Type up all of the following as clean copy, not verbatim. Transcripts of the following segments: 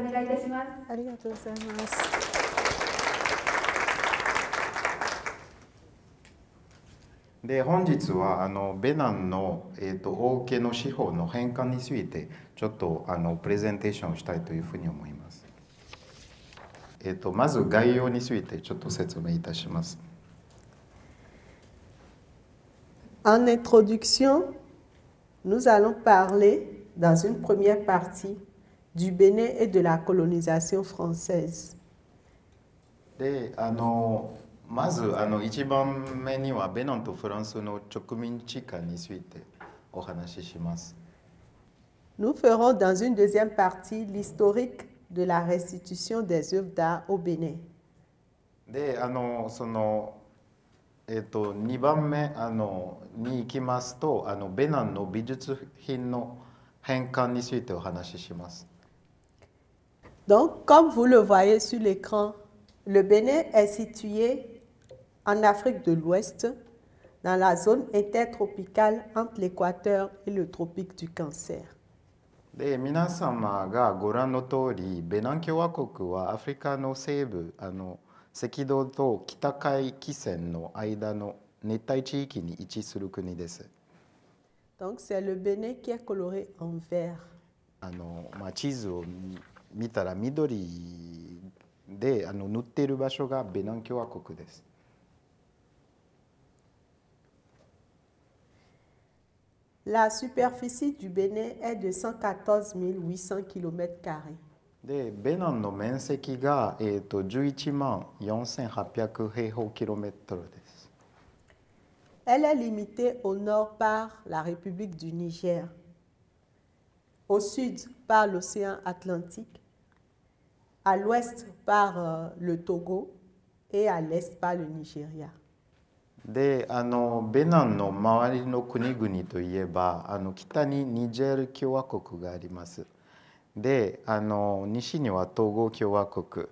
お願いいたします。ありがとうございます。で、本日はベナンの、王家の司法の返還についてちょっとプレゼンテーションをしたいというふうに思います。まず概要についてちょっと説明いたします。En introduction, nous allons parler dans une première partie du Bénin et de la colonisation française. で、まず1番目にはベナンとフランスの植民地化についてお話しします。Nous ferons dans une deuxième partie l'historique de la restitution des œuvres d'art au Bénin. で、2番目に行きますとベナンの美術品の返還についてお話しします。Donc, comme vous le voyez sur l'écran, le Bénin est situé en Afrique de l'Ouest, dans la zone intertropicale entre l'équateur et le tropique du Cancer. で、皆様がご覧の通り、ベナン共和国はアフリカの西部赤道と北海汽線の間の熱帯地域に位置する国です。Donc, c'est le Bénin qui est coloré en vert. 地図を見たら緑で塗っている場所がベナン共和国です。La superficie du Bénin est de 114 800 km². で、ベナンの面積が、11万4800平方キロメートルです。Elle est limitée au nord par la République du Niger, au sud par l'océan Atlantique, à l'ouest par le Togo et à l'est par le Nigeria. で、ベナンの周りの国々といえば北にニジェール共和国があります。で、西にはトゴ共和国、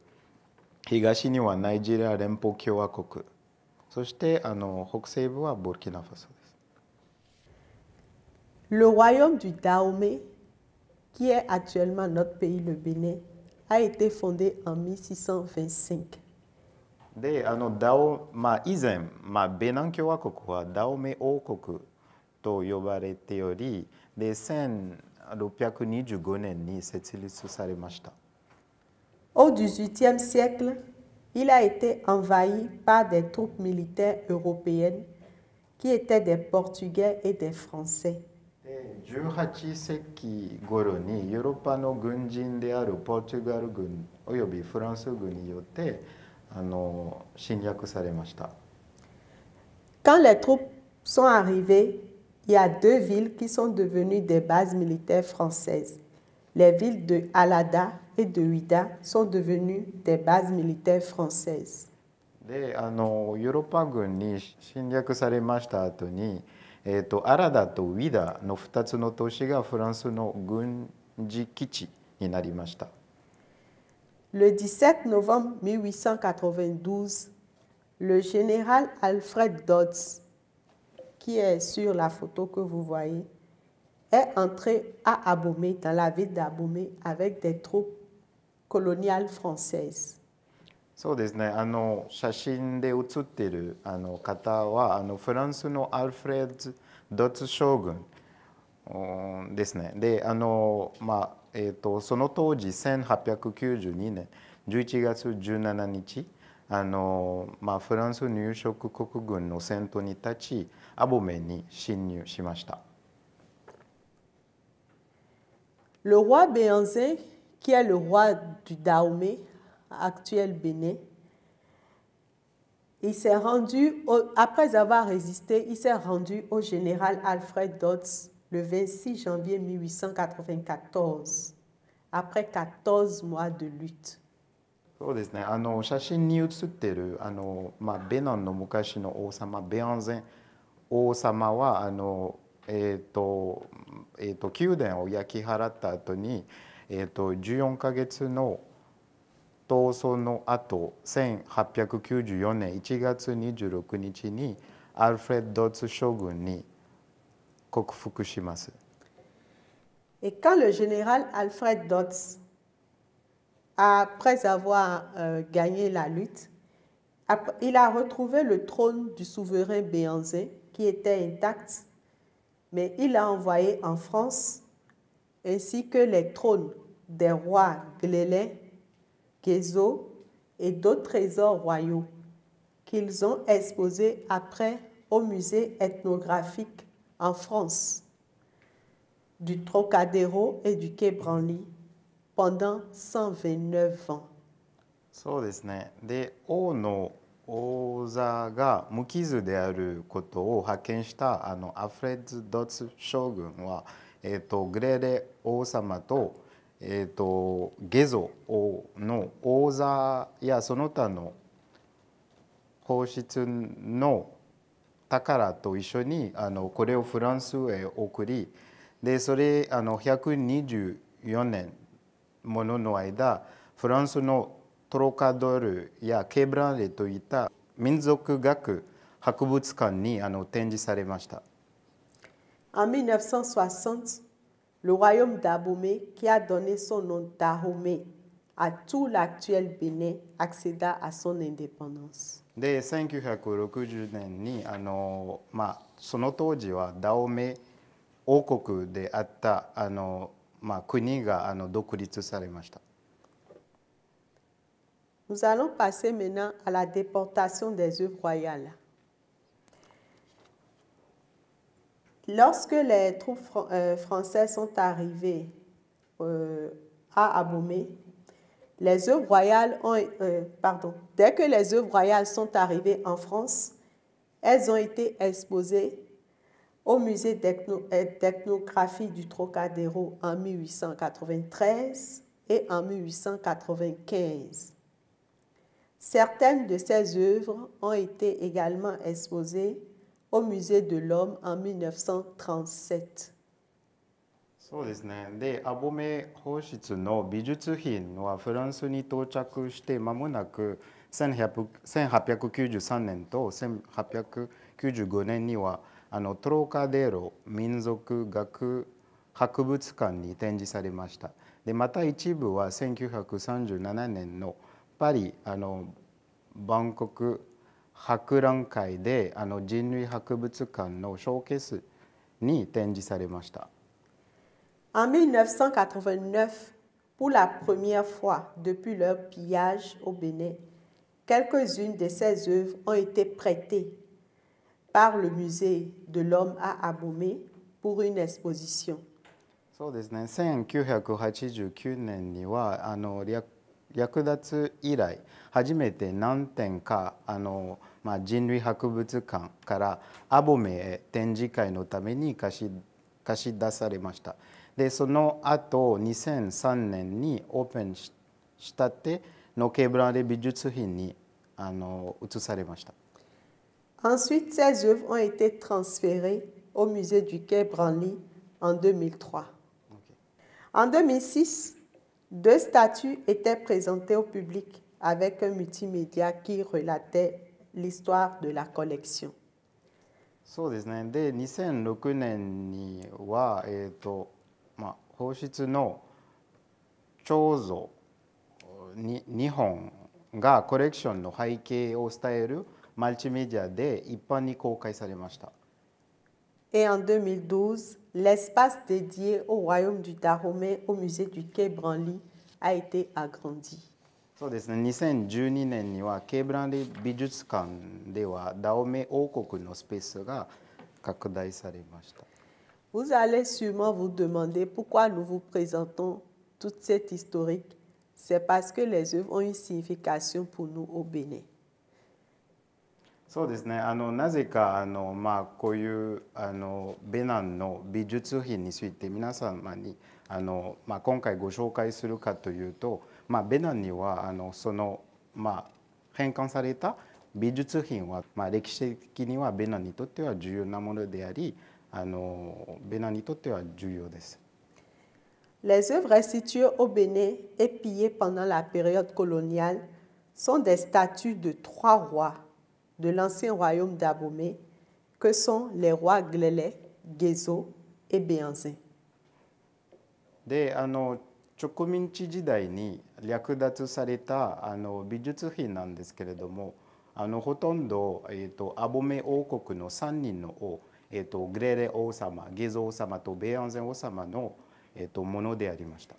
東にはナイジェリア連邦共和国、そして北西部はブルキナファソです。Le royaume du Dahomey, qui est actuellement notre pays, le Bénin, a été fondé en 1625. で、以前、ベナン共和国はダオメ王国と呼ばれており、で、1625年に設立されました。Au XVIIIe siècle, il a été envahi par des troupes militaires européennes qui étaient des Portugais et des Français. 18世紀頃にヨーロッパの軍人であるポルトガル軍およびフランス軍によって侵略されました。Quand les troupes sont arrivées, il y a deux villes qui sont devenues des bases militaires françaises. Les villes de Alada et de Ouida sont devenues des bases militaires françaises. で、ヨーロッパ軍に侵略されました後に、アラダとウィダの2つの都市がフランスの軍事基地になりました。Le 17 novembre 1892, le général Alfred Dodds, qui est sur la photo que vous voyez, est entré à Abomey, dans la ville d'Abomey, avec des troupes coloniales françaises. そうですね、写真で写っている方はフランスのアルフレッド・ドッツ将軍ですね。で、その当時1892年11月17日フランス入植国軍の先頭に立ちアボメに侵入しました。Le roi Béhanzin, qui est le roi du Dahomey, actuel Bénin, il s'est rendu, après avoir résisté, il s'est rendu au général Alfred Dodds le 26 janvier 1894, après 14 mois de lutte. そうですね、写真に写っているベナンの昔の王様ベアンゼン王様は宮殿を焼き払った後に、14ヶ月の闘争の後1894年1月26日にアルフレッド・ドッツ将軍に克服します。Et quand le général Alfred Dodds après avoir gagné la lutte, il a retrouvé le trône du souverain Béanzin qui était intact, mais il a envoyé en France ainsi que les trônes des rois Glélé, Guézo et d'autres trésors royaux qu'ils ont exposés après au musée ethnographique en France du Trocadéro et du Quai Branly pendant 129 ans. そうですね。で、王の王座が無傷であることを発見したアフレッド・ドッツ将軍は、グレーレ王様と、ゲゾ王の王座やその他の宝室の宝と一緒にこれをフランスへ送り、でそれ124年ものの間、フランスのトロカドルやケーブランレといった民族学博物館に展示されました。En 1960, le royaume d'Abomey, qui a donné son nom d'Ahomey à tout l'actuel Bénin, accéda à son indépendance. で1960年にその当時はダオメ王国であった国が独立されました。Nous allons passer maintenant à la déportation des œuvres royales. Lorsque les troupes françaises sont arrivées à Abomey, les œuvres royales dès que les œuvres royales sont arrivées en France, elles ont été exposées au musée d'ethnographie du Trocadéro en 1893 et en 1895. Certaines de ces œuvres ont été également exposées au musée de l'Homme en 1937. そうですね。で、アボメ宝室の美術品はフランスに到着して間もなく1893年と1895年にはトロカデロ民族学博物館に展示されました。で、また一部は1937年のパリバンコク博覧会で人類博物館のショーケースに展示されました。En 1989, pour la première fois depuis leur pillage au Bénin, quelques-unes de ces œuvres ont été prêtées par le musée de l'Homme à Abomey pour une exposition. そうですね。1989年には略奪以来初めて何点か人類博物館からアボメへ展示会のために貸し出されました。でその後2003年にオープンしたてのケーブランレ美術品に移されました。Ensuite, ces œuvres ont été transférées au musée du Quai Branly en 2003. En 2006, 2 statues étaient présentées au public avec un multimédia qui relatait l'histoire de la collection. そうですね。で、2006年には、宝室の彫像に2本がコレクションの背景を伝えるマルチメディアで一般に公開されました。Et en 2012, l'espace dédié au royaume du Dahomey au musée du Quai Branly a été agrandi. そうですね。2012年にはケーブランレ美術館ではダオメ王国のスペースが拡大されました。Vous allez sûrement vous demander pourquoi nous vous présentons toute cette historique. C'est parce que les œuvres ont une signification pour nous au Bénin. そうですね。なぜかこういうベナンの美術品について皆様に今回ご紹介するかというと、ベナンにはその返還された美術品は歴史的にはベナンにとっては重要なものであり、ベナンにとっては重要です。Les œuvres restituées au Bénin et pillées pendant la période coloniale sont des statues de 3 rois de l'ancien royaume d'Abomey, que sont les rois Glélé, Guézo et Béanzin. で植民地時代に略奪された美術品なんですけれども、ほとんど、アボメ王国の3人の王、グレレ王様、ゲゾ王様とベアンゼン王様の、ものでありました。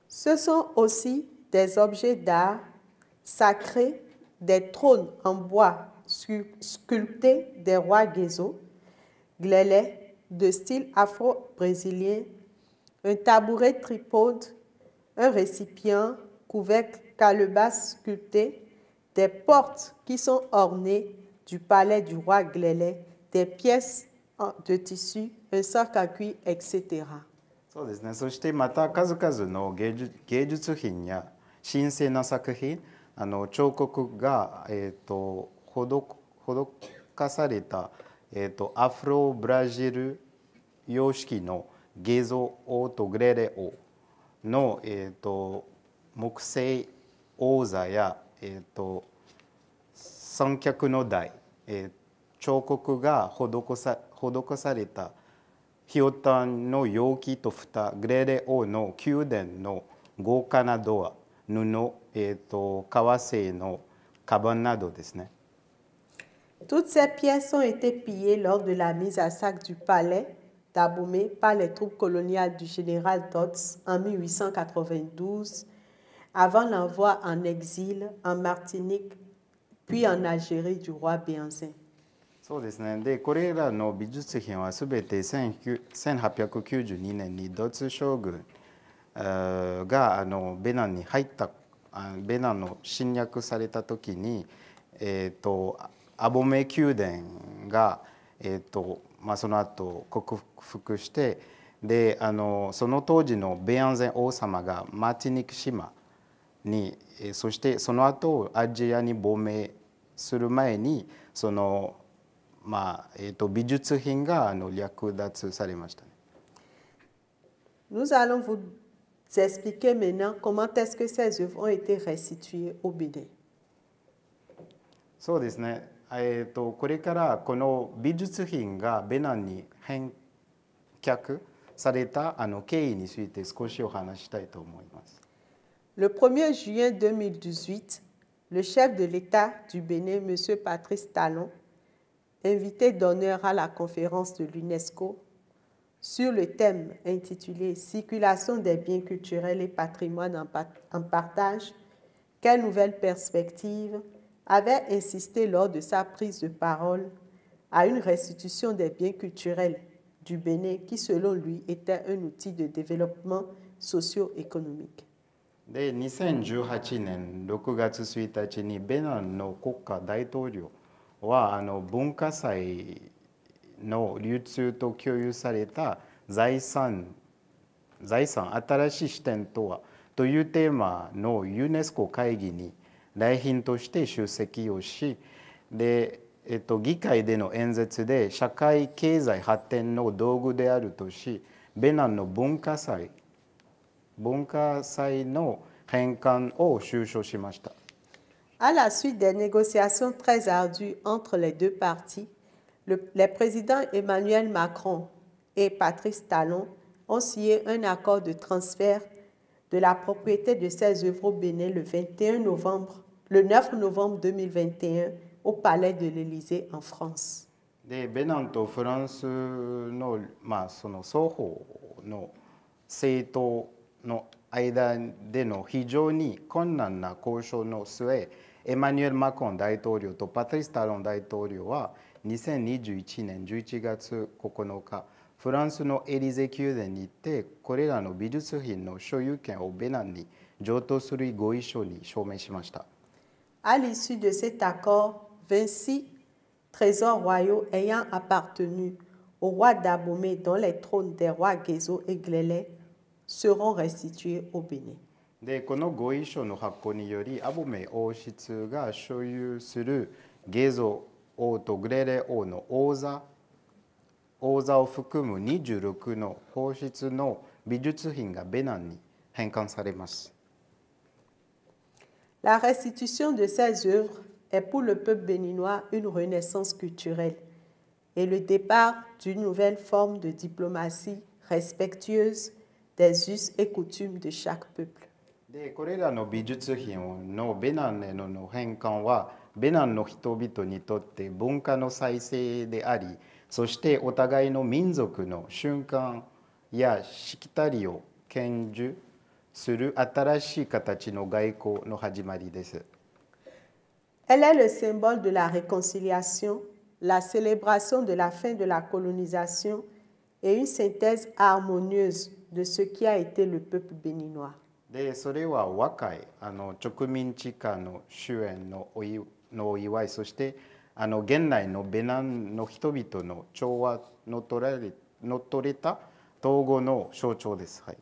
Ce sont aussi des objets d'art sacrés, des trônes en bois sculptés des rois Gezo, Glele de style afro-brésilien, un tabouret tripode, un récipient, couvercle, calebasse sculptée, des portes qui sont ornées du palais du roi Glele, des pièces de tissu, un sac à cuir, etc. そうですね。そしてまた数々の芸術品や神聖な作品、彫刻が、施された、アフロブラジル様式のゲゾ王とグレレ王の、木製王座や、三脚の台、彫刻が施されたひよたんの容器と蓋、グレレ王の宮殿の豪華なドア、布、革製のカバンなどですね。Toutes ces pièces ont été pillées lors de la mise à sac du palais d'Abomey par les troupes coloniales du général Dodds en 1892, avant l'envoi en exil en Martinique, puis en Algérie du roi Béhanzin. そうですね。で、これらの美術品はすべて1892年にドッツ将軍がベナンに入ったベナンの侵略された時に、アボメ宮殿が、その後克服してでその当時のベアンゼン王様がマーティニック島にそしてその後アジアに亡命する前にその美術品が略奪されました。Nous allons vous expliquer maintenant comment est-ce que ces œuvres ont été restituées au Bénin. そうですね。これからこの美術品がベナンに返却された経緯について少しお話したいと思います。Le 1er juin 2018, le chef de l'État du Bénin, M. Patrice Talon, invité d'honneur à la conférence de l'UNESCO sur le thème intitulé « Circulation des biens culturels et patrimoine en partage, quelle nouvelle perspective ?» avait insisté lors de sa prise de parole à une restitution des biens culturels du Bénin qui, selon lui, était un outil de développement socio-économique. で、2018年6月1日にベナンの国家大統領は文化財の流通と共有された財産新しい視点とはというテーマのユネスコ会議に来賓として出席をしで、議会での演説で社会経済発展の道具であるとしベナンの文化財の返還を推奨しました。À la suite des négociations très ardues entre les deux parties, les présidents Emmanuel Macron et Patrice Talon ont signé un accord de transfert de la propriété de ces œuvres au Bénin le 9 novembre 2021 au Palais de l'Élysée en France. で、ベナンとフランスの、その双方の政党の間での非常に困難な交渉の末、エマニュエル・マクロン大統領とパトリス・タロン大統領は2021年11月9日、フランスのエリゼ宮殿に行ってこれらの美術品の所有権をベナンに譲渡する合意書に署名しました。À l'issue de cet accord, 26 trésors royaux ayant appartenu au roi d'Abomey, dont les trônes des rois Gezo et Glele, seront restitués au Bénin. で、この合意書の発行によりアボメ王室が所有するゲゾ王とグレレ王の王座を含む26の皇室の美術品がベナンに返還されます。La restitution de ces œuvres est pour le peuple béninois une renaissance culturelle et le départ d'une nouvelle forme de diplomatie respectueuse des us et coutumes de chaque peuple. でこれらの美術品のベナンへの返還はベナンの人々にとって文化の再生であり、そしてお互いの民族の瞬間やしきたりを堅持する新しい形の外交の始まりです。Elle est le symbole de la réconciliation, la célébration de la fin de la colonisation et une synthèse harmonieuse de ce qui a été le peuple béninois. でそれは若い植民地化の終焉のお祝い、そして現代のベナンの人々の調和の取れた統合の象徴です。はい、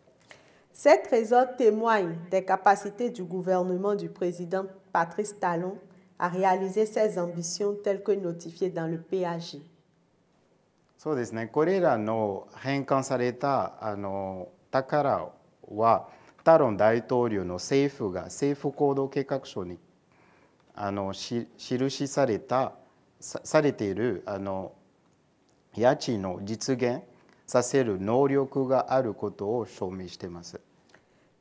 Ces trésors témoignent des capacités du gouvernement du président Patrice Talon à réaliser ses ambitions telles que notifiées dans le PAG. そうですね、これらの返還された宝はタロン大統領の政府が政府行動計画書に記されている家賃の実現させる能力があることを証明しています。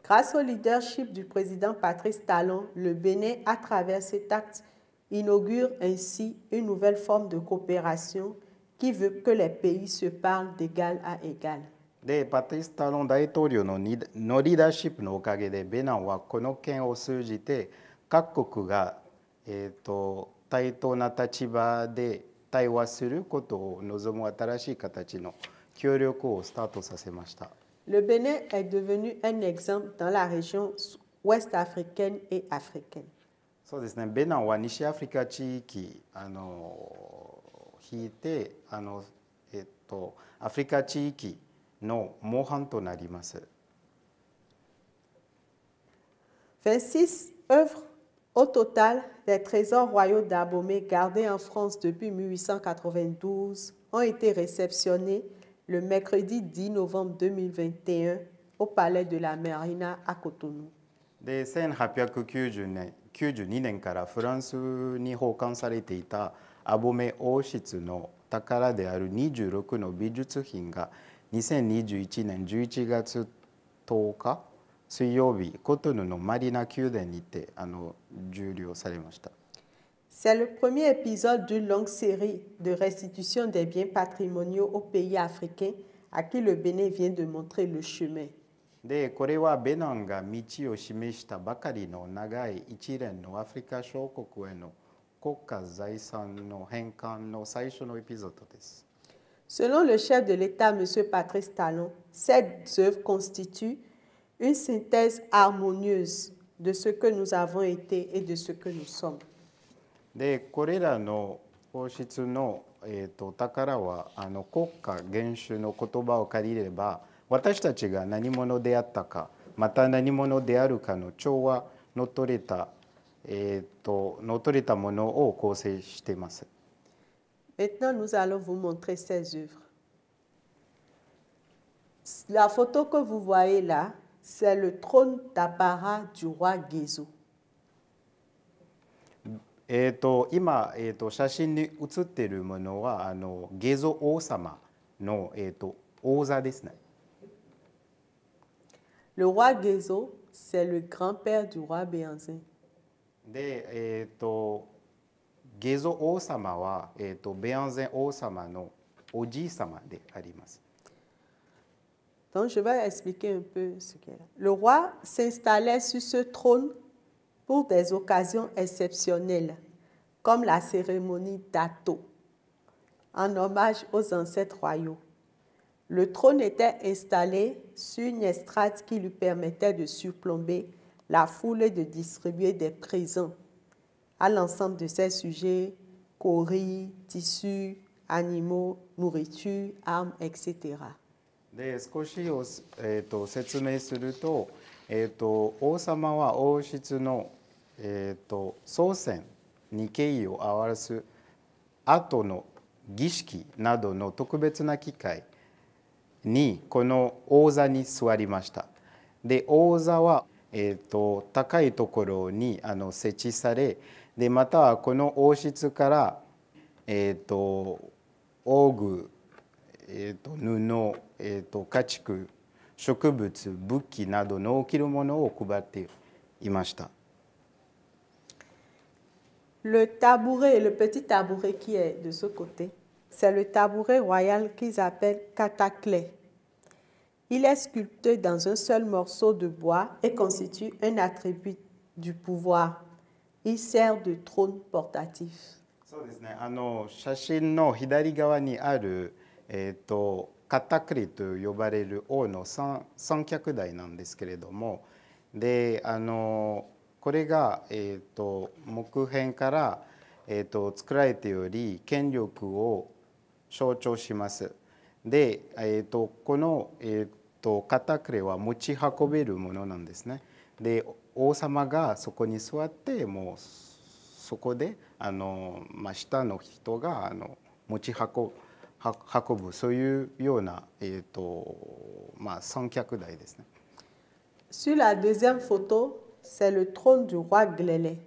Grâce au leadership du président Patrice Talon, le Bénin, à travers cet acte, inaugure ainsi une nouvelle forme de coopération qui veut que les pays se parlent d'égal à égal. でパトリス・タロン大統領のリーダーシップのおかげでベナンはこの件を通じて各国が、対等な立場で対話することを望む新しい形の協力をスタートさせました。Le Bénin est devenu un exemple dans la région ouest africaine et africaine. そうですね、ベナンは西アフリカ地域引いてアフリカ地域の模範となります。26 œuvres au total des trésors royaux d'Abomey gardés en France depuis 1892 ont été réceptionnés le mercredi 10 novembre 2021 au Palais de la Marina à Cotonou. で1892年からフランスに保管されていたアボメ王室の宝である26の美術品が2021年11月10日水曜日コトヌのマリナ宮殿にて受領されました。C'est le premier épisode d'une longue série de restitution des biens patrimoniaux aux pays africains à qui le Bénin vient de montrer le chemin. でこれはベナンが道を示したばかりの長い一連のアフリカ小国への国家財産の返還の最初のエピソードです。Selon le chef de l'État, M. Patrice Talon, ces œuvres constituent une synthèse harmonieuse de ce que nous avons été et de ce que nous sommes. でこれらの王室の、宝は国家元首の言葉を借りれば私たちが何者であったかまた何者であるかの調和の取れたものを構成しています。Maintenant, nous allons vous montrer ces œuvres. La photo que vous voyez là, c'est le trône d'apparat du roi Guézo. 今、写真に写っているものはゲゾ王様の、王座ですね。Le roi Guézo, c'est le grand-père du roi Béhanzin. で、ゲゾ王様は、ベアンゼン王様のおじい様であります。Donc, je vais expliquer un peu ce qu'est là. Le roi s'installait sur ce trône pour des occasions exceptionnelles, comme la cérémonie d'Ato, en hommage aux ancêtres royaux. Le trône était installé sur une estrade qui lui permettait de surplomber la foule et de distribuer des présents à l'ensemble de ses sujets, cauris, tissus, animaux, nourriture, armes, etc. で少し説明すると、王様は王室の、祖先に敬意を表す後の儀式などの特別な機会にこの王座に座りました。で王座は、高いところに設置されでまたこの王室から、王具、布、家畜植物、武器などの着るものを配っていました。Le tabouret, le petit tabouret qui est de ce côté, c'est le tabouret royal qu'ils appellent cataclès. Il est sculpté dans un seul morceau de bois et constitue un attribut du pouvoir. Il sert de trône portatif. そうですね。写真の左側にあるカタクリと呼ばれる王の三脚台なんですけれども、でこれが木片から、作られており権力を象徴します。で、この、カタクリは持ち運べるものなんですね。で王様がそこに座ってもうそこで下の人が持ち運ぶそういうような、三脚台ですね。Sur la deuxième photo, c'est le trône du roi Glélé.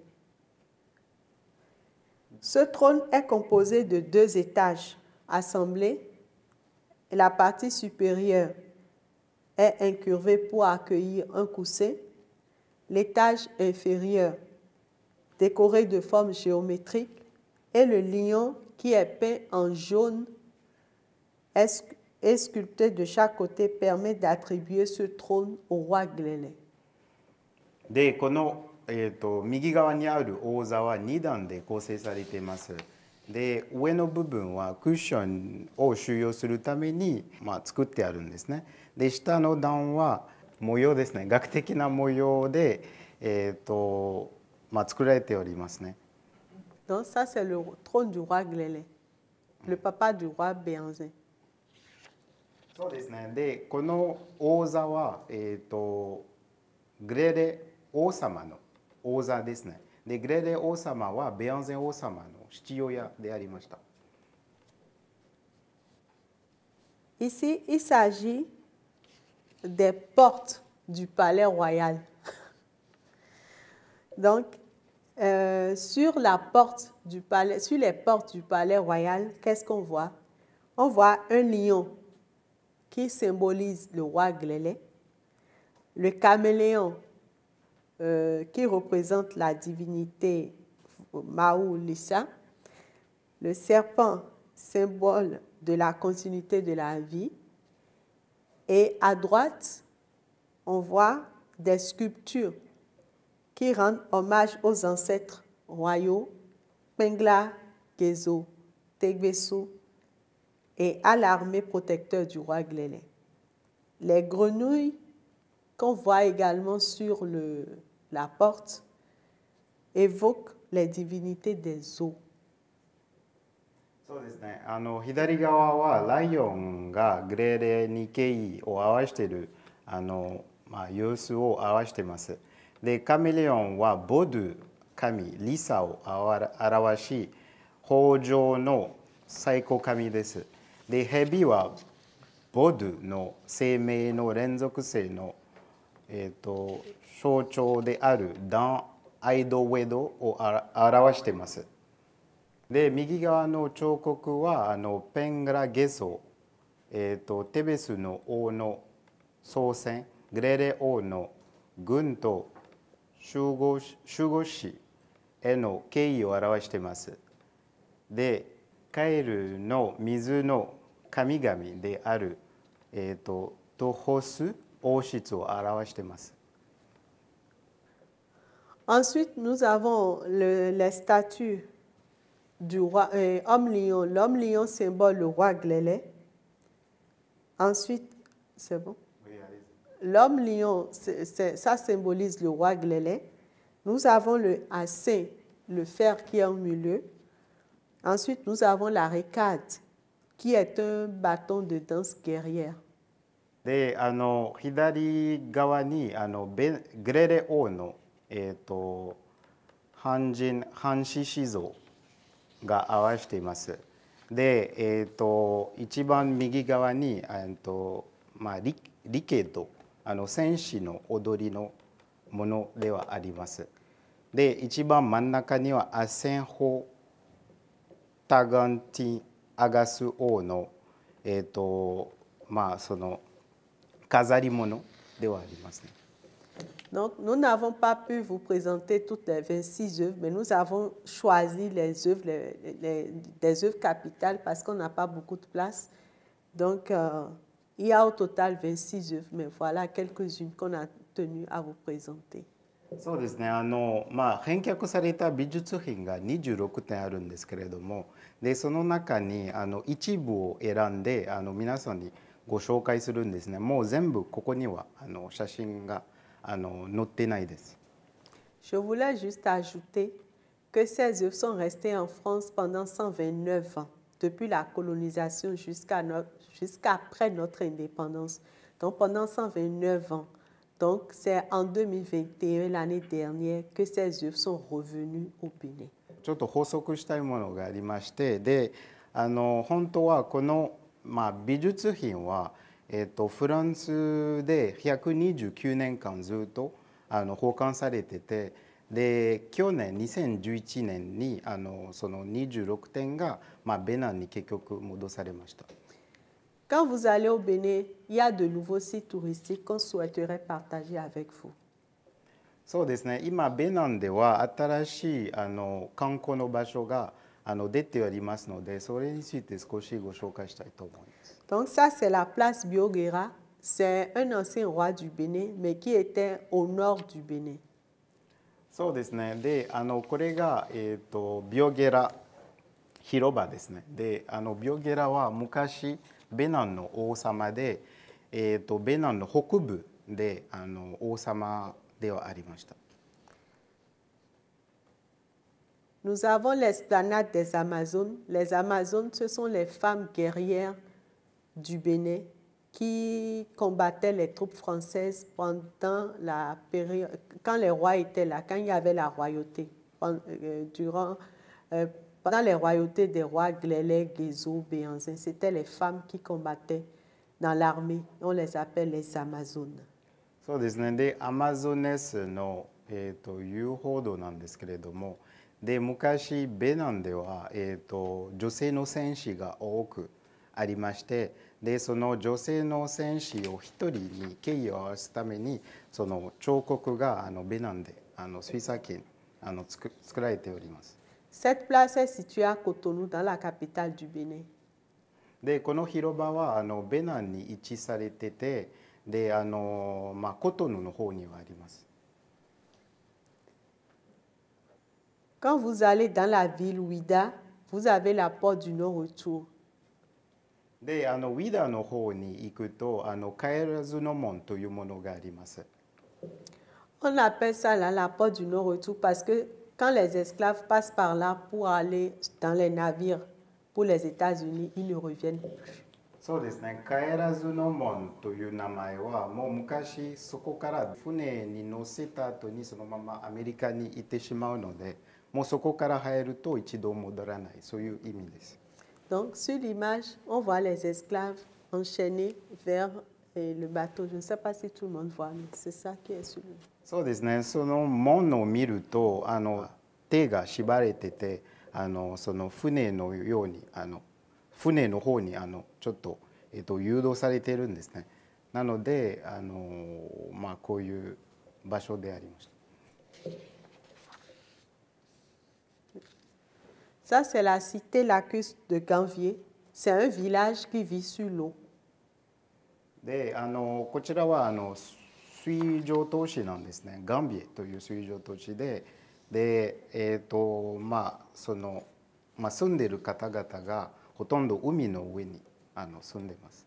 Ce trône est composé de 2 étages assemblés et la partie supérieure est incurvée pour accueillir un coussin. L'étage inférieur, décoré de formes géométriques, et le lion qui est peint en jaune et sculpté de chaque côté permet d'attribuer ce trône au roi Glélé. でこの、右側にある王座は2段で構成されています。で上の部分はクッションを収容するために、作ってあるんですね。で下の段は模様ですね、学的な模様で、作られておりますね。Donc ça c'est le trône du roi Glélé, le papa du roi Béanzin. そうですね。でこの王座は、グレレ王様の王座ですね。でグレレ王様はベアンゼン王様の父親でありました。Ici, il s'agit des portes du palais royal. Donc, sur la porte du palais, sur les portes du palais royal, qu'est-ce qu'on voit? On voit un lion qui symbolise le roi Glélé, le caméléon qui représente la divinité Maou Lissa, le serpent, symbole de la continuité de la vie, et à droite, on voit des sculptures qui rendent hommage aux ancêtres royaux, Pengla, Gezo, Tegbesu, et à l'armée protecteur du roi Glélé. Les grenouilles qu'on voit également sur la porte évoquent les divinités des eaux. そうですね。左側はライオンがグレーレに敬意を表している様子を表しています。でカメレオンはボドゥ神リサを表し豊穣の最高神です。で蛇はボドゥの生命の連続性の、象徴であるダン・アイドウェドを表しています。で右側の彫刻はペングラゲソ、テベスの王の祖先グレレ王の軍と守護士への敬意を表しています。でカエルの水の神々である、トホス王室を表しています。Ensuite, nous avons les statues du roi, homme-lion. L'homme-lion symbole le roi Glélé. Ensuite, c'est bon? L'homme-lion, ça symbolise le roi Glélé. Nous avons le assin, le fer qui est au milieu. Ensuite, nous avons la récade, qui est un bâton de danse guerrière. で左側にグレレ王の、半獅子像が表しています。で、一番右側にリケと戦士の踊りのものではあります。で一番真ん中にはアセンホタガンティアガス王のその飾り物ではありますね。Donc, nous n'avons pas pu vous présenter toutes les 26 œuvres, mais nous avons choisi les œuvres, des œuvres capitales parce qu'on n'a pas beaucoup de place. Donc, il y a au total 26 œuvres, mais voilà quelques-unes qu'on a tenu à vous présenter. そうですね、返却された美術品が26点あるんですけれども、でその中に一部を選んで皆さんにご紹介するんですね。もう全部ここには写真が載ってないです。Je voulais juste ajouter que ces œuvres sont restées en France pendant 129 ans, depuis la colonisation jusqu'après notre indépendance. Donc pendant 129 ans. Donc c'est en 2021, l'année dernière, que ces œuvres sont revenues au Bénin. ちょっと補足したいものがありまして、で本当はこの、美術品は、フランスで129年間ずっと保管されてて、で去年2011年にその26点が、ベナンに結局戻されました。Quand vous allez au Bénin, il y a de nouveaux sites touristiques qu'on souhaiterait partager avec vous. そうですね、今ベナンでは新しい観光の場所が出ておりますので、それについて少しご紹介したいと思います。Donc ça, c'est la place Bioguera. C'est un ancien roi du Bénin, mais qui était au nord du Bénin. そうですね。で、これがビオゲラ広場ですね。で、ビオゲラは昔ベナンの王様で、ベナンの北部で王様ではありました。Nous avons l'esplanade des Amazones. Les Amazones, ce sont les femmes guerrières du Bénin qui combattaient les troupes françaises pendant la période, quand les rois étaient là, quand il y avait la royauté, pendant les royautés des rois Glélé, Guézo, Béanzin. C'était les femmes qui combattaient dans l'armée. On les appelle les Amazones. そうですね。で、アマゾネスの遊歩道なんですけれども、で昔ベナンでは女性の戦士が多くありまして、でその女性の戦士を一人に敬意を合わすためにその彫刻がベナンでスイス県作られております。Cette place est située à Cotonou, dans la capitale du Bénin. でこの広場はベナンに位置されてて、でコトヌの方にはあります。Quand vous allez dans la ville Ouida, vous avez la porte du non-retour. でウィダの方に行くと帰らずの門というものがあります。On appelle ça là la porte du non-retour parce que quand les esclaves passent par là pour aller dans les navires pour les États-Unis, ils ne reviennent plus. そうですね、帰らずの門という名前はもう昔そこから船に乗せた後にそのままアメリカに行ってしまうので、もうそこから入ると一度戻らない、そういう意味です。Donc sur l'image, on voit les esclaves enchaînés vers le bateau. Je ne sais pas si tout le monde voit, mais c'est ça qui est sur le... そうですね、その門を見ると手が縛れててその船のように船の方にちょっと、誘導されているんですね。なのでこういう場所でありました。Ça, c'est la cité lacustre de Ganvier. C'est un village qui vit sur l'eau. でこちらは水上都市なんですね。ガンビエという水上都市で、その住んでいる方々がほとんど海の上に住んでいます。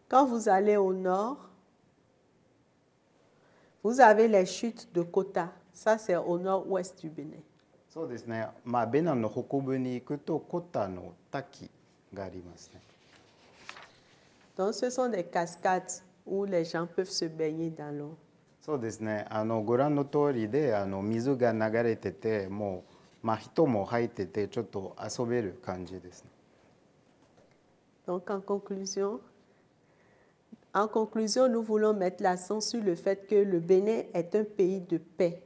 Quand vous allez au nord, vous avez les chutes de Kota. Ça, c'est au nord-ouest du Bénin. そうですね。ベナンの北部に行くとコタの滝がありますね。Donc, ce sont des cascades où les gens peuvent se baigner dans l'eau. そうですね。ご覧の通りで水が流れてて、もう人も入っててちょっと遊べる感じですね。Donc, en conclusion, nous voulons mettre l'accent sur le fait que le Bénin est un pays de paix.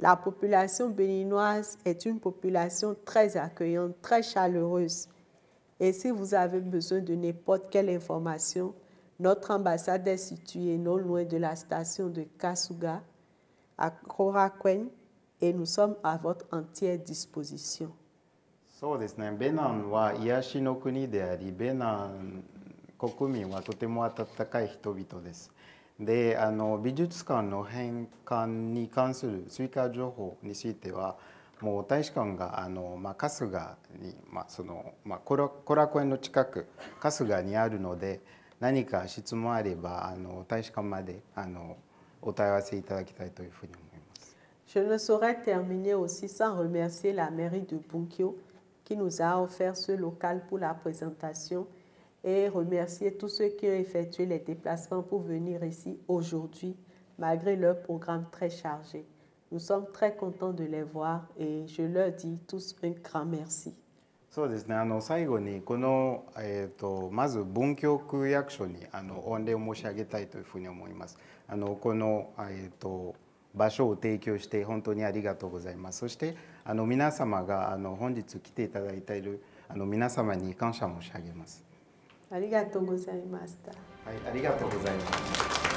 La population béninoise est une population très accueillante, très chaleureuse. Et si vous avez besoin de n'importe quelle information, Notre ambassade est située non loin de la station de Kasuga, à Korakuen, et nous sommes à votre entière disposition. そうですね、ベナンは癒しの国であり、ベナン国民はとても温かい人々です。で、美術館の返還に関する追加情報については、もう大使館が春日に、コラコエの近く春日にあるので、何か質問あれば大使館までお問い合わせいただきたいというふうに思います。Je ne saurais terminer aussi sans remercier la mairie de Bunkyo qui nous a offert ce local pour la présentation et remercier tous ceux qui ont effectué les déplacements pour venir ici aujourd'hui malgré leur programme très chargé. Nous sommes très contents de les voir et je leur dis tous un grand merci. そうですね、最後にこの、まず文京区役所に御礼を申し上げたいというふうに思います。この、場所を提供して本当にありがとうございます。そして皆様が本日来ていただいている皆様に感謝申し上げます。ありがとうございました。はい、ありがとうございます。